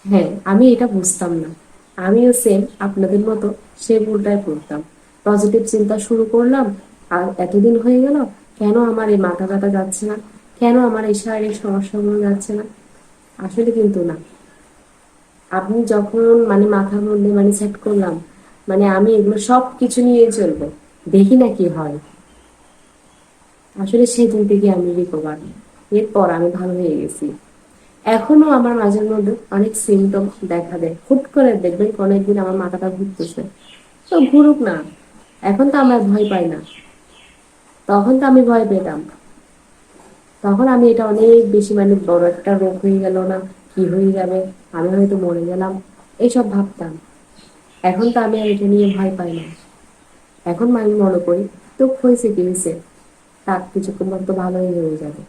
হ্যাঁ, আমি এটা বুঝতাম না। আমিও সেম আপনাদের মতো সে ভুলটাই করতাম। পজিটিভ চিন্তা শুরু করলাম, আর এতদিন হয়ে গেল, কেন আমার এই মাথা ব্যথা যাচ্ছে না, কেন আমার এই শারীরিক সমস্যাগুলো যাচ্ছে না। আসলে কিন্তু না, আপনি যখন মাথার মধ্যে সেট করলাম, আমি এগুলো সব কিছু নিয়ে চলবো, দেখি না কি হয়। আসলে সেদিন থেকে আমি রিকভার, এরপর আমি ভালো হয়ে গেছি। এখনো আমার মাঝে মধ্যে অনেক সিমটম দেখা দেয়, হুট করে দেখবেন অনেকদিন আমার মাথাটা ঘুরতেছে। তো ঘুরুক না, এখন তো আমরা ভয় পাই না, তখন তো আমি ভয় পেতাম। তখন আমি এটা অনেক বেশি বড় একটা রোগ হয়ে গেল না, কি হয়ে যাবে, আমি হয়তো মরে গেলাম, এইসব ভাবতাম। এখন তো আমি আর এটা নিয়ে ভয় পাই না। এখন আমি মনে করি তো হয়েছে কি হয়েছে, তার কিছুক্ষণ পর তো ভালোই হয়ে যাবে।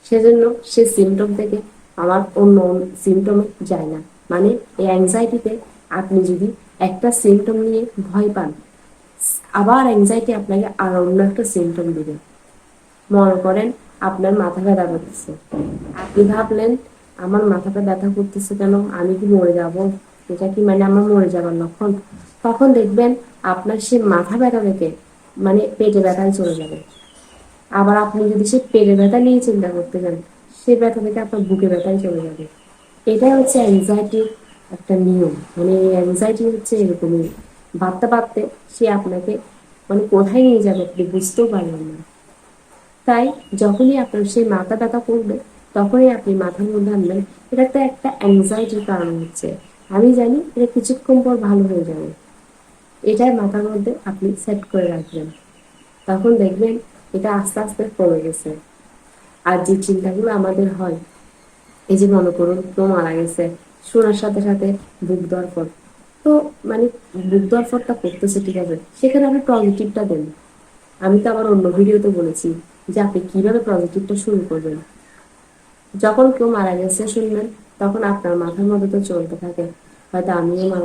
সেজন্য সে সিমটম থেকে আমার অন্য সিমটমে যায় না। এই অ্যাংজাইটিতে আপনি যদি একটা সিমটম নিয়ে ভয় পান, আবার অ্যাংজাইটি আপনাকে আর অন্য একটা সিমটম দিবে। মনে করেন আপনার মাথা ব্যথা করতেছে, আপনি ভাবলেন আমার মাথাটা ব্যথা করতেছে কেন, আমি কি মরে যাব, এটা কি আমার মরে যাবার লক্ষণ। তখন দেখবেন আপনার সে মাথা ব্যথা থেকে পেটে ব্যথায় চলে যাবে। আবার আপনি যদি সে পেটে ব্যথা নিয়ে চিন্তা করতে যান, সে ব্যথা থেকে আপনার বুকে ব্যথায় চলে যাবে। এটাই হচ্ছে অ্যাংজাইটির একটা নিয়ম। এই অ্যাংজাইটি হচ্ছে এরকমই, ভাবতে ভাবতে সে আপনাকে কোথায় নিয়ে যাবে আপনি বুঝতেও পারবেন না। তাই যখনই আপনার সেই মাথা ব্যথা করবে, তখনই আপনি মাথার মধ্যে আনবেন এটা তো একটা অ্যাংজাইটির কারণ হচ্ছে, আমি জানি এটা কিছুক্ষণ পর ভালো হয়ে যাবে। এটাই মাথার মধ্যে আপনি সেট করে রাখবেন, তখন দেখবেন এটা আস্তে আস্তে কমে গেছে। আর যে চিন্তাগুলো আমাদের হয়, এই যে মনে করুন কেউ মারা গেছে, শোনার সাথে সাথে বুক ধড়ফড়, তো মানে বুক ধড়ফড়টা করতেছে, ঠিক আছে, সেখানে আপনি পজিটিভটা দেন। আমি তো আবার অন্য ভিডিওতে বলেছি যে আপনি কিভাবে পজিটিভটা শুরু করবেন। যখন কেউ মারা গেছে শুনবেন, তখন আপনার মাথার মধ্যে তো চলতে থাকে, হয়তো আমিও মারা